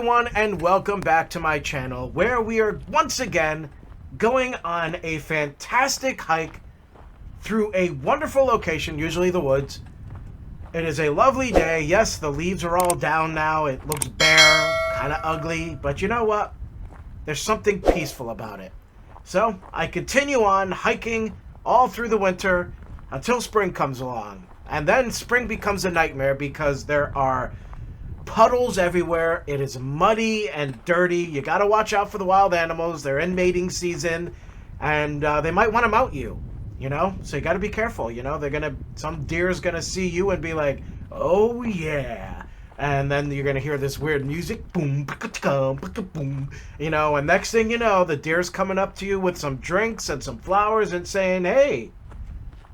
everyone, and welcome back to my channel, where we are once again going on a fantastic hike through a wonderful location, usually the woods. It is a lovely day. Yes, the leaves are all down now. It looks bare, kind of ugly, but you know what? There's something peaceful about it. So I continue on hiking all through the winter until spring comes along. And then spring becomes a nightmare because there are puddles everywhere. It is muddy and dirty. You got to watch out for the wild animals. They're in mating season, and they might want to mount you, you know? So you got to be careful, you know? Some deer's going to see you and be like, oh yeah. And then you're going to hear this weird music, boom, boom, you know, and next thing you know, the deer's coming up to you with some drinks and some flowers and saying, hey,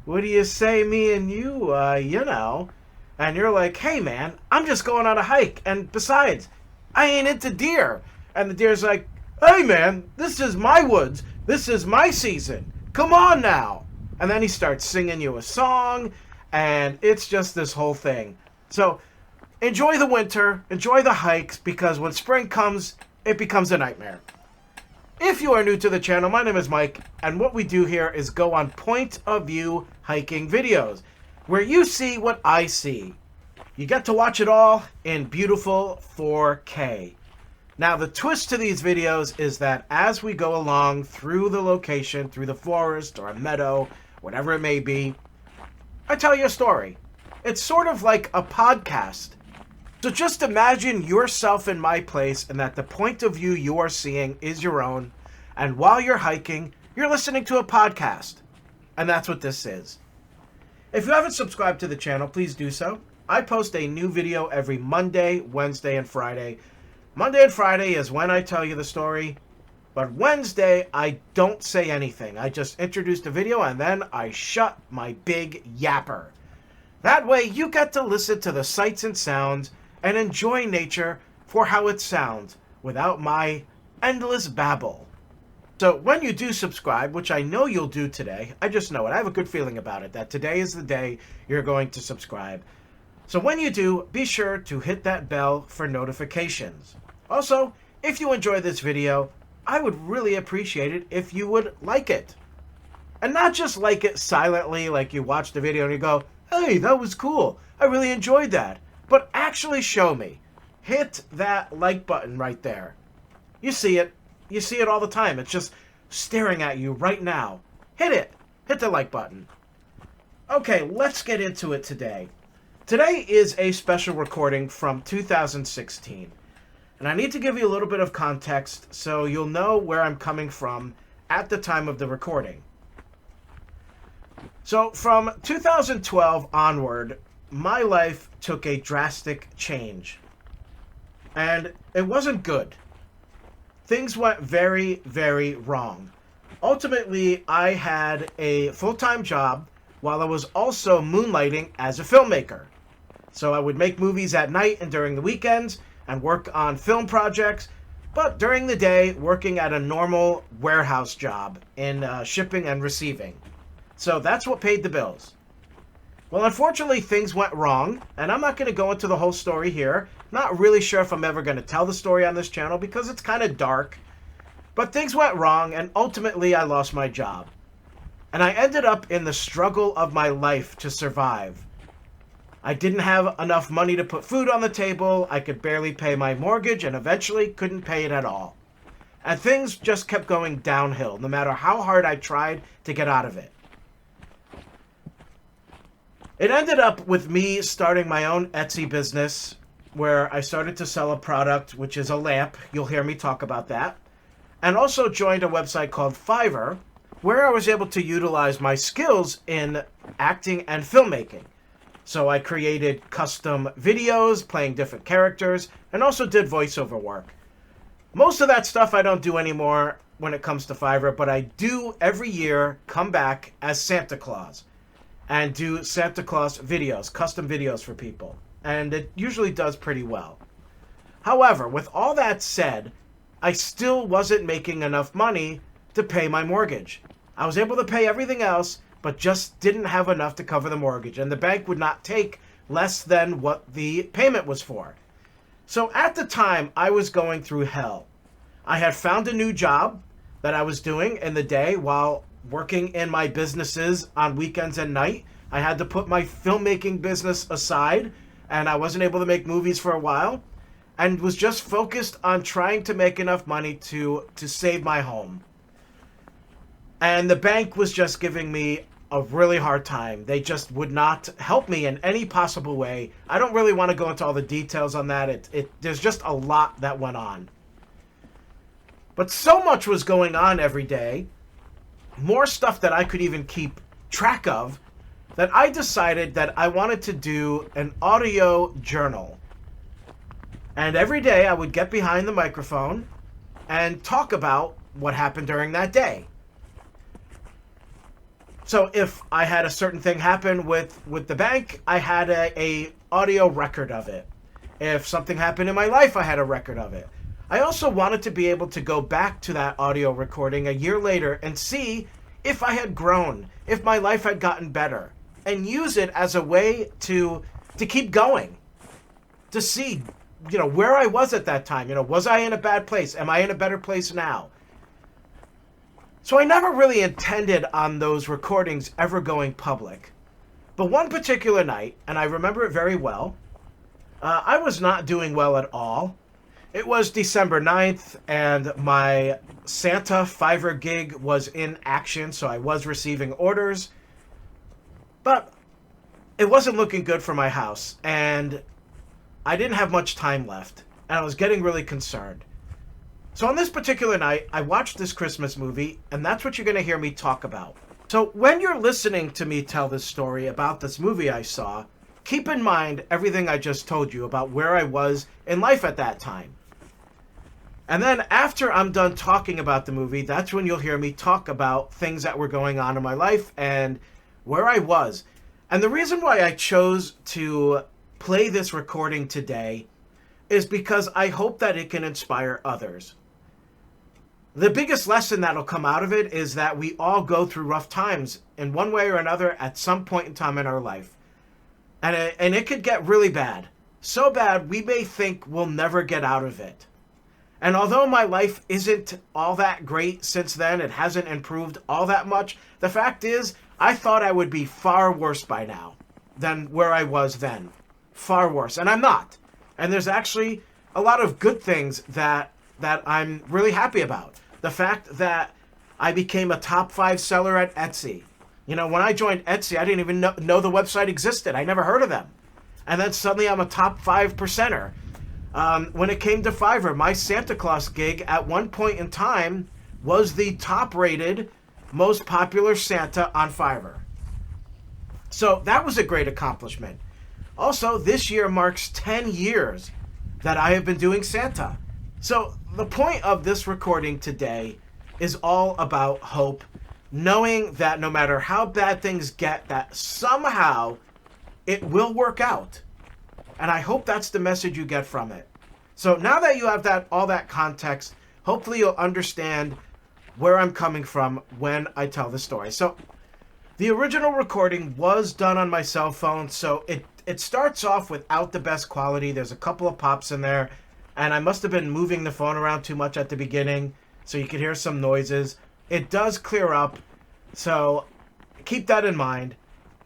what do you say, me and you, you know? And you're like, hey man, I'm just going on a hike, and besides, I ain't into deer. And the deer's like, hey man, this is my woods, this is my season, come on now. And then he starts singing you a song, and it's just this whole thing. So enjoy the winter, enjoy the hikes, because when spring comes, it becomes a nightmare. If you are new to the channel, my name is Mike, and what we do here is go on point of view hiking videos, where you see what I see. You get to watch it all in beautiful 4K. Now, the twist to these videos is that as we go along through the location, through the forest or a meadow, whatever it may be, I tell you a story. It's sort of like a podcast. So just imagine yourself in my place and that the point of view you are seeing is your own. And while you're hiking, you're listening to a podcast. And that's what this is. If you haven't subscribed to the channel, please do so. I post a new video every Monday, Wednesday, and Friday. Monday and Friday is when I tell you the story. But Wednesday, I don't say anything. I just introduce the video and then I shut my big yapper. That way you get to listen to the sights and sounds and enjoy nature for how it sounds without my endless babble. So when you do subscribe, which I know you'll do today, I just know it, I have a good feeling about it, that today is the day you're going to subscribe. So when you do, be sure to hit that bell for notifications. Also, if you enjoy this video, I would really appreciate it if you would like it. And not just like it silently, like you watch the video and you go, hey, that was cool, I really enjoyed that. But actually show me. Hit that like button right there. You see it. You see it all the time. It's just staring at you right now. Hit it. Hit the like button. Okay, let's get into it today. Today is a special recording from 2016. And I need to give you a little bit of context so you'll know where I'm coming from at the time of the recording. So from 2012 onward, my life took a drastic change. And it wasn't good. Things went very, very wrong. Ultimately, I had a full-time job while I was also moonlighting as a filmmaker. So I would make movies at night and during the weekends and work on film projects, but during the day, working at a normal warehouse job in shipping and receiving. So that's what paid the bills. Well, unfortunately, things went wrong, and I'm not going to go into the whole story here. Not really sure if I'm ever going to tell the story on this channel because it's kind of dark. But things went wrong, and ultimately I lost my job. And I ended up in the struggle of my life to survive. I didn't have enough money to put food on the table, I could barely pay my mortgage, and eventually couldn't pay it at all. And things just kept going downhill, no matter how hard I tried to get out of it. It ended up with me starting my own Etsy business where I started to sell a product, which is a lamp. You'll hear me talk about that. And also joined a website called Fiverr, where I was able to utilize my skills in acting and filmmaking. So I created custom videos, playing different characters, and also did voiceover work. Most of that stuff I don't do anymore when it comes to Fiverr, but I do every year come back as Santa Claus and do Santa Claus videos, custom videos for people. And it usually does pretty well. However, with all that said, I still wasn't making enough money to pay my mortgage. I was able to pay everything else, but just didn't have enough to cover the mortgage. And the bank would not take less than what the payment was for. So at the time, I was going through hell. I had found a new job that I was doing in the day while working in my businesses on weekends and night. I had to put my filmmaking business aside, and I wasn't able to make movies for a while, and was just focused on trying to make enough money to save my home. And the bank was just giving me a really hard time. They just would not help me in any possible way. I don't really want to go into all the details on that. There's just a lot that went on. But so much was going on every day, more stuff that I could even keep track of, that I decided that I wanted to do an audio journal. And every day I would get behind the microphone and talk about what happened during that day. So if I had a certain thing happen with the bank, I had a audio record of it. If something happened in my life, I had a record of it. I also wanted to be able to go back to that audio recording a year later and see if I had grown, if my life had gotten better, and use it as a way to keep going, to see, where I was at that time. Was I in a bad place? Am I in a better place now? So I never really intended on those recordings ever going public. But one particular night, and I remember it very well, I was not doing well at all. It was December 9th, and my Santa Fiverr gig was in action, so I was receiving orders. But it wasn't looking good for my house, and I didn't have much time left, and I was getting really concerned. So on this particular night, I watched this Christmas movie, and that's what you're going to hear me talk about. So when you're listening to me tell this story about this movie I saw, keep in mind everything I just told you about where I was in life at that time. And then after I'm done talking about the movie, that's when you'll hear me talk about things that were going on in my life and where I was. And the reason why I chose to play this recording today is because I hope that it can inspire others. The biggest lesson that'll come out of it is that we all go through rough times in one way or another at some point in time in our life. And it could get really bad. So bad we may think we'll never get out of it. And although my life isn't all that great since then, it hasn't improved all that much, the fact is, I thought I would be far worse by now than where I was then. Far worse. And I'm not. And there's actually a lot of good things that I'm really happy about. The fact that I became a top 5 seller at Etsy. When I joined Etsy, I didn't even know the website existed. I never heard of them. And then suddenly I'm a top 5%er. When it came to Fiverr, my Santa Claus gig at one point in time was the top rated, most popular Santa on Fiverr. So that was a great accomplishment. Also, this year marks 10 years that I have been doing Santa. So the point of this recording today is all about hope, knowing that no matter how bad things get, that somehow it will work out. And I hope that's the message you get from it. So now that you have all that context, hopefully you'll understand where I'm coming from when I tell the story. So the original recording was done on my cell phone, so it starts off without the best quality. There's a couple of pops in there, and I must have been moving the phone around too much at the beginning, so you could hear some noises. It does clear up, so keep that in mind.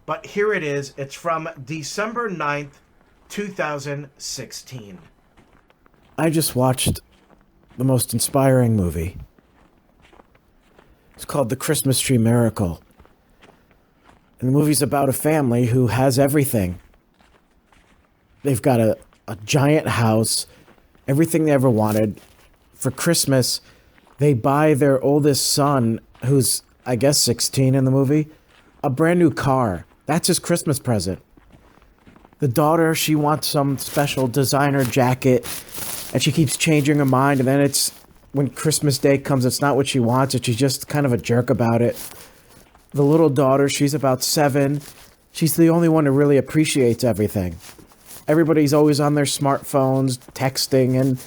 But here it is. It's from December 9th, 2016. I just watched the most inspiring movie. It's called The Christmas Tree Miracle. And the movie's about a family who has everything. They've got a giant house, everything they ever wanted. For Christmas, they buy their oldest son, who's, I guess, 16 in the movie, a brand new car. That's his Christmas present. The daughter, she wants some special designer jacket, and she keeps changing her mind, and then when Christmas Day comes, it's not what she wants, and she's just kind of a jerk about it. The little daughter, she's about 7. She's the only one who really appreciates everything. Everybody's always on their smartphones, texting and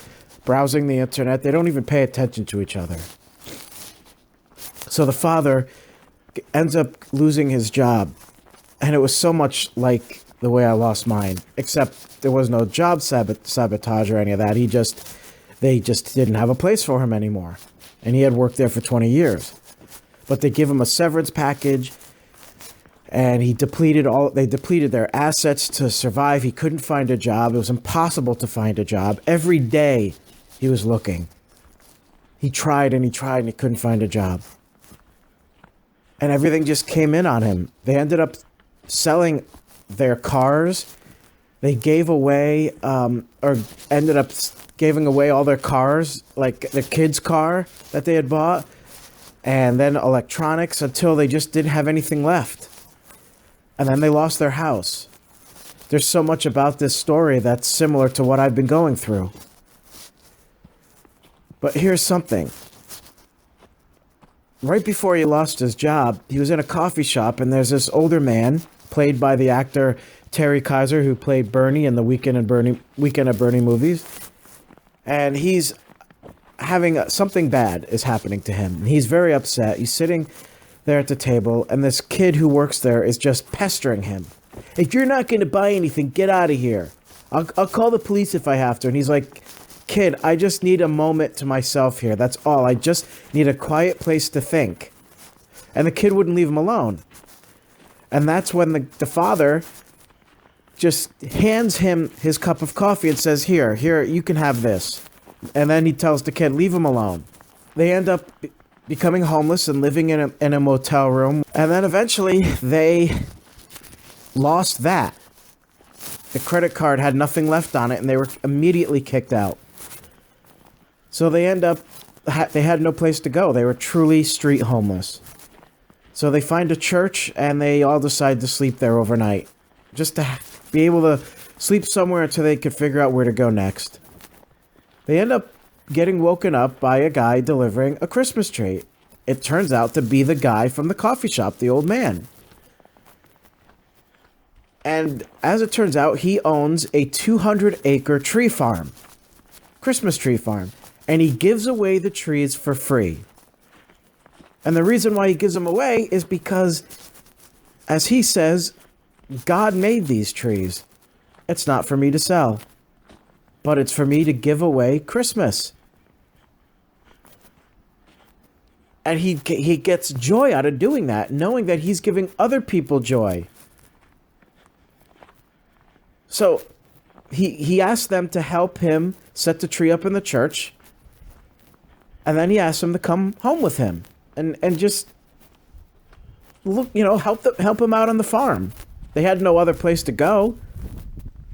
browsing the internet. They don't even pay attention to each other. So the father ends up losing his job. And it was so much like the way I lost mine. Except there was no job sabotage or any of that. They just didn't have a place for him anymore. And he had worked there for 20 years. But they give him a severance package, and they depleted their assets to survive. He couldn't find a job. It was impossible to find a job. Every day he was looking. He tried and he tried and he couldn't find a job. And everything just came in on him. They ended up selling their cars. They gave away, or ended up giving away all their cars, like their kid's car that they had bought, and then electronics, until they just didn't have anything left. And then they lost their house. There's so much about this story that's similar to what I've been going through. But here's something. Right before he lost his job, he was in a coffee shop, and there's this older man, played by the actor Terry Kaiser, who played Bernie in the Weekend at Bernie movies. And he's having something bad is happening to him. He's very upset. He's sitting there at the table, and this kid who works there is just pestering him. If you're not going to buy anything, get out of here. I'll call the police if I have to. And he's like, kid, I just need a moment to myself here. That's all. I just need a quiet place to think. And the kid wouldn't leave him alone. And that's when the father just hands him his cup of coffee and says, here, you can have this. And then he tells the kid, leave him alone. They end up becoming homeless and living in a motel room. And then eventually they lost that. The credit card had nothing left on it, and they were immediately kicked out. So they they had no place to go. They were truly street homeless. So they find a church, and they all decide to sleep there overnight. Just to be able to sleep somewhere until they could figure out where to go next. They end up getting woken up by a guy delivering a Christmas tree. It turns out to be the guy from the coffee shop, the old man. And as it turns out, he owns a 200-acre tree farm. Christmas tree farm. And he gives away the trees for free. And the reason why he gives them away is because, as he says, God made these trees. It's not for me to sell, but it's for me to give away Christmas. And he gets joy out of doing that, knowing that he's giving other people joy. So he asked them to help him set the tree up in the church. And then he asked them to come home with him and just look, help him out on the farm. They had no other place to go.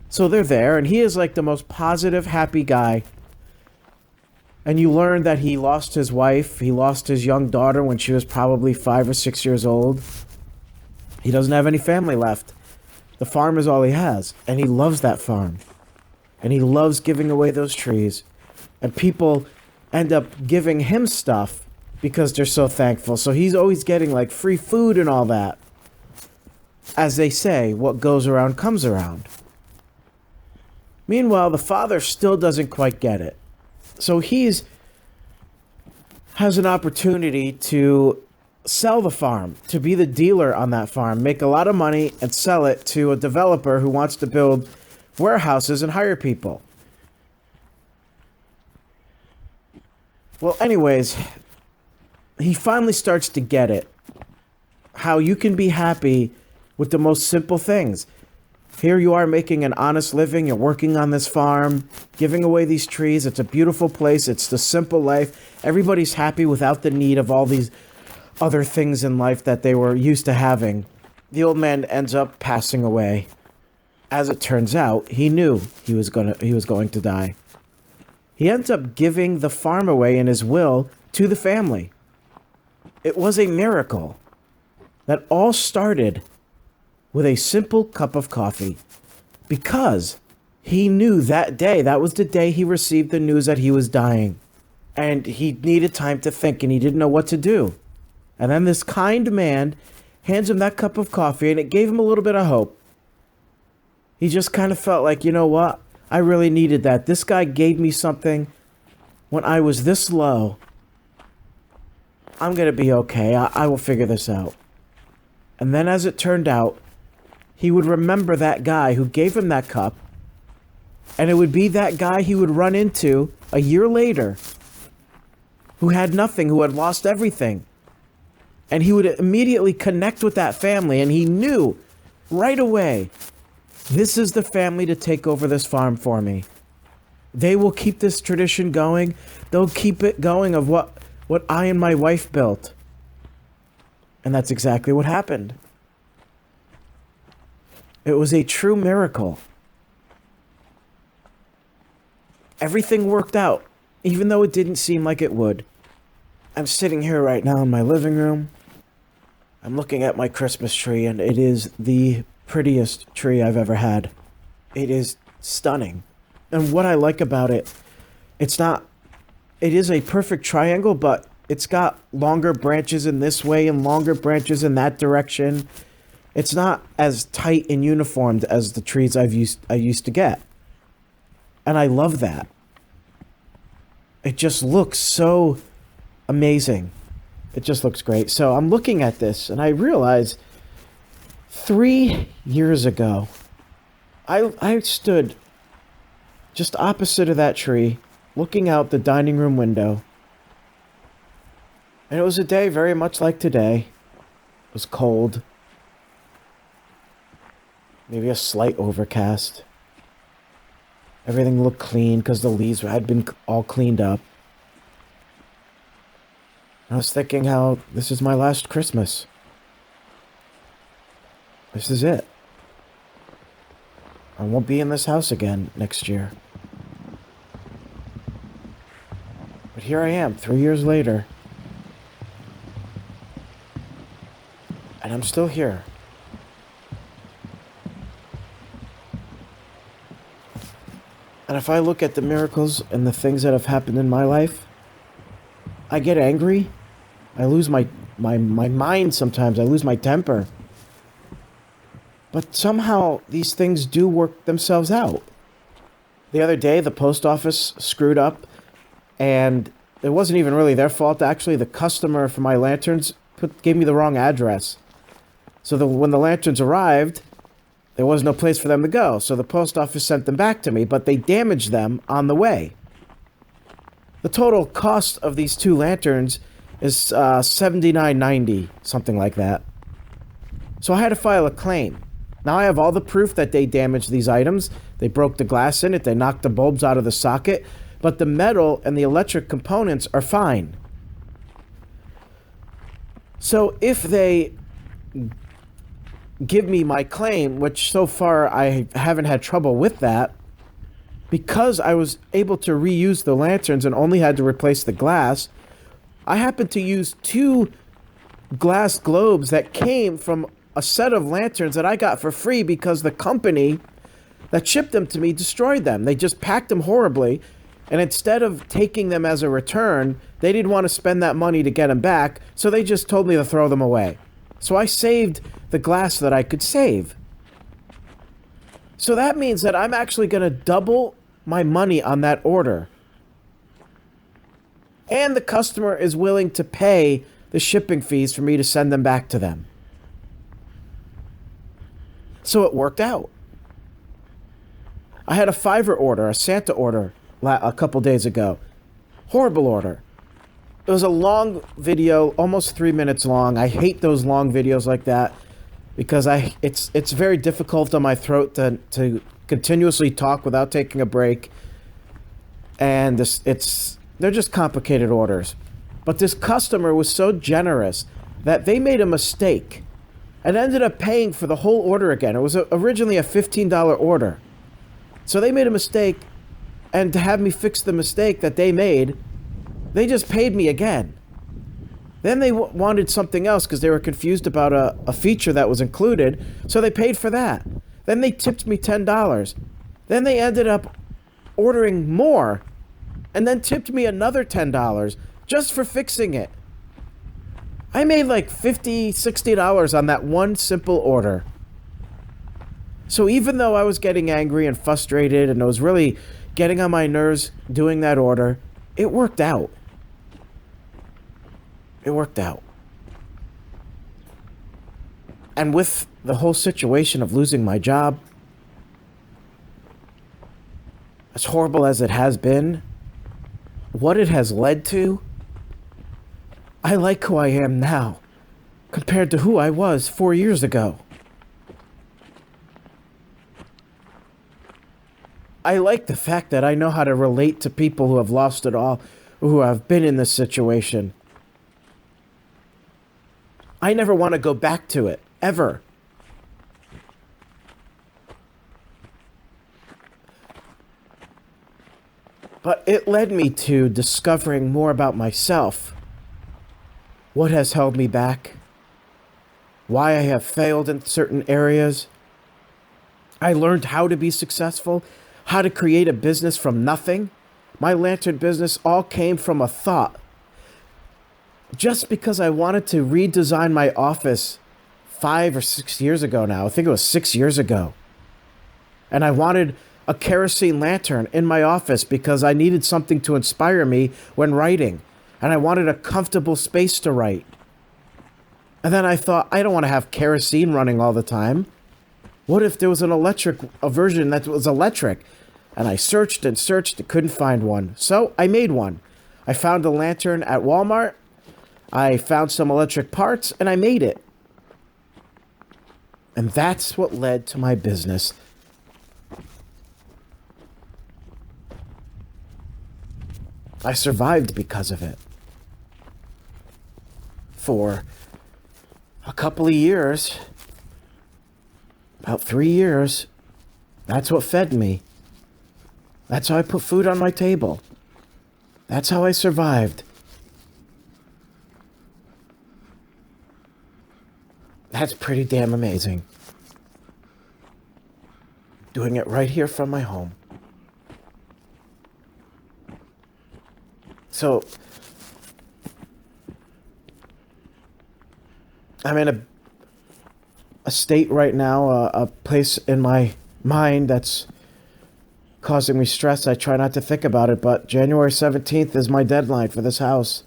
So they're there, and he is like the most positive, happy guy. And you learn that he lost his wife. He lost his young daughter when she was probably 5 or 6 years old. He doesn't have any family left. The farm is all he has, and he loves that farm. And he loves giving away those trees. And people end up giving him stuff because they're so thankful. So he's always getting like free food and all that. As they say, what goes around comes around. Meanwhile, the father still doesn't quite get it. So has an opportunity to sell the farm, to be the dealer on that farm, make a lot of money, and sell it to a developer who wants to build warehouses and hire people. Well, anyways, he finally starts to get it. How you can be happy with the most simple things. Here you are making an honest living. You're working on this farm, giving away these trees. It's a beautiful place. It's the simple life. Everybody's happy without the need of all these other things in life that they were used to having. The old man ends up passing away. As it turns out, he knew he was going to die. He ends up giving the farm away in his will to the family. It was a miracle that all started with a simple cup of coffee, because he knew that day, that was the day he received the news that he was dying. And he needed time to think, and he didn't know what to do. And then this kind man hands him that cup of coffee, and it gave him a little bit of hope. He just kind of felt like, you know what? I really needed that. This guy gave me something when I was this low. I'm going to be okay. I will figure this out. And then as it turned out, he would remember that guy who gave him that cup, and it would be that guy he would run into a year later who had nothing, who had lost everything. And he would immediately connect with that family, and he knew right away, this is the family to take over this farm for me. They will keep this tradition going. They'll keep it going of what I and my wife built. And that's exactly what happened. It was a true miracle. Everything worked out, even though it didn't seem like it would. I'm sitting here right now in my living room. I'm looking at my Christmas tree, and it is the prettiest tree I've ever had. It is stunning. And what I like about it, it is a perfect triangle, but it's got longer branches in this way and longer branches in that direction. It's not as tight and uniformed as the trees I used to get. And I love that. It just looks so amazing. It just looks great. So I'm looking at this and I realize 3 years ago, I stood just opposite of that tree, looking out the dining room window. And it was a day very much like today. It was cold. Maybe a slight overcast. Everything looked clean because the leaves had been all cleaned up. I was thinking how this is my last Christmas. This is it. I won't be in this house again next year. But here I am, 3 years later. And I'm still here. And if I look at the miracles and the things that have happened in my life, I get angry. I lose my mind sometimes. I lose my temper. But somehow these things do work themselves out. The other day, the post office screwed up, and it wasn't even really their fault. Actually, the customer for my lanterns gave me the wrong address. So when the lanterns arrived, there was no place for them to go. So the post office sent them back to me, but they damaged them on the way. The total cost of these 2 lanterns is $79.90, something like that. So I had to file a claim. Now I have all the proof that they damaged these items. They broke the glass in it. They knocked the bulbs out of the socket. But the metal and the electric components are fine. So if they give me my claim, which so far I haven't had trouble with that, because I was able to reuse the lanterns and only had to replace the glass, I happened to use 2 glass globes that came from a set of lanterns that I got for free because the company that shipped them to me destroyed them. They just packed them horribly, and instead of taking them as a return, they didn't want to spend that money to get them back, so they just told me to throw them away. So I saved the glass that I could save. So that means that I'm actually going to double my money on that order. And the customer is willing to pay the shipping fees for me to send them back to them. So it worked out. I had a Fiverr order, a Santa order, a couple days ago. Horrible order. It was a long video, almost 3 minutes long. I hate those long videos like that because it's very difficult on my throat to continuously talk without taking a break. And they're just complicated orders. But this customer was so generous that they made a mistake and ended up paying for the whole order again. It was originally a $15 order. So they made a mistake, and to have me fix the mistake that they made, they just paid me again. Then they wanted something else because they were confused about a feature that was included, so they paid for that. Then they tipped me $10. Then they ended up ordering more, and then tipped me another $10 just for fixing it. I made like $50, $60 on that one simple order. So even though I was getting angry and frustrated and I was really getting on my nerves doing that order, it worked out. It worked out. And with the whole situation of losing my job, as horrible as it has been, what it has led to, I like who I am now compared to who I was 4 years ago. I like the fact that I know how to relate to people who have lost it all, who have been in this situation. I never want to go back to it, ever. But it led me to discovering more about myself. What has held me back? Why I have failed in certain areas. I learned how to be successful, how to create a business from nothing. My lantern business all came from a thought. Just because I wanted to redesign my office 5 or 6 years ago now, I think it was 6 years ago. And I wanted a kerosene lantern in my office because I needed something to inspire me when writing. And I wanted a comfortable space to write. And then I thought, I don't want to have kerosene running all the time. What if there was a version that was electric? And I searched and searched and couldn't find one. So I made one. I found a lantern at Walmart. I found some electric parts and I made it. And that's what led to my business. I survived because of it. For a couple of years, about 3 years, that's what fed me. That's how I put food on my table. That's how I survived. That's pretty damn amazing. Doing it right here from my home. So, I'm in a state right now, a place in my mind that's causing me stress. I try not to think about it, but January 17th is my deadline for this house.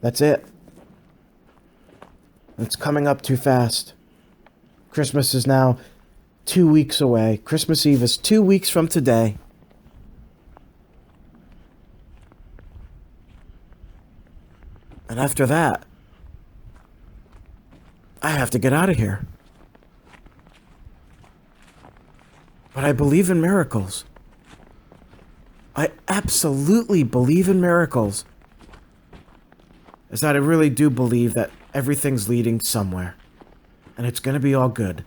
That's it. It's coming up too fast. Christmas is now 2 weeks away. Christmas Eve is 2 weeks from today. And after that, I have to get out of here. But I believe in miracles. I absolutely believe in miracles. Is that I really do believe that everything's leading somewhere. And it's gonna be all good.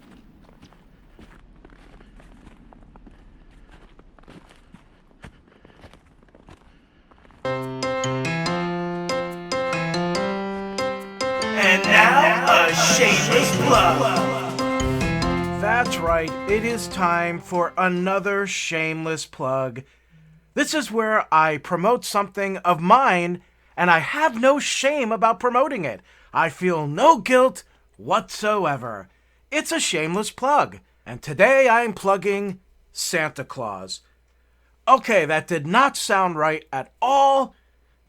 And now, a shameless plug. That's right, it is time for another shameless plug. This is where I promote something of mine, and I have no shame about promoting it. I feel no guilt whatsoever. It's a shameless plug, and today I'm plugging Santa Claus. Okay, that did not sound right at all.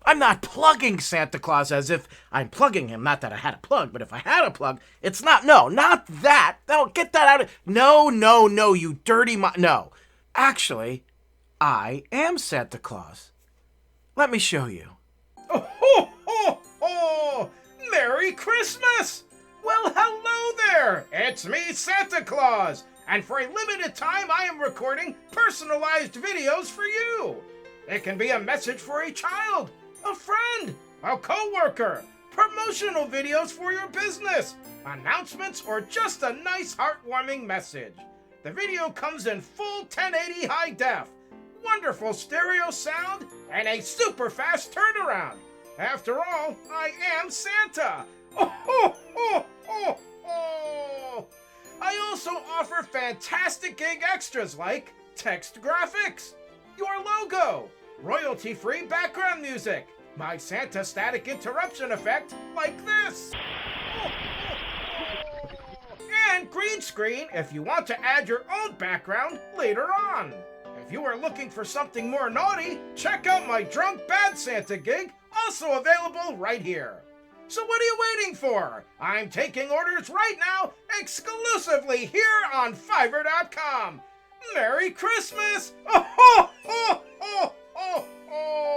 I'm not plugging Santa Claus as if I'm plugging him. Not that I had a plug, but if I had a plug, it's not. No, not that. No, get that out of. No, you dirty. No. Actually, I am Santa Claus. Let me show you. Oh, ho, ho, ho! Merry Christmas! Well, hello there! It's me, Santa Claus! And for a limited time, I am recording personalized videos for you. It can be a message for a child, a friend, a co-worker, promotional videos for your business, announcements, or just a nice heartwarming message. The video comes in full 1080 high def, wonderful stereo sound, and a super fast turnaround. After all, I am Santa. Oh, ho, ho, ho, ho. I also offer fantastic gig extras like text graphics, your logo, royalty-free background music, my Santa static interruption effect like this, and green screen if you want to add your own background later on. If you are looking for something more naughty, check out my Drunk Bad Santa gig, also available right here. So what are you waiting for? I'm taking orders right now, exclusively here on Fiverr.com. Merry Christmas! Oh, ho, ho, ho, ho, ho.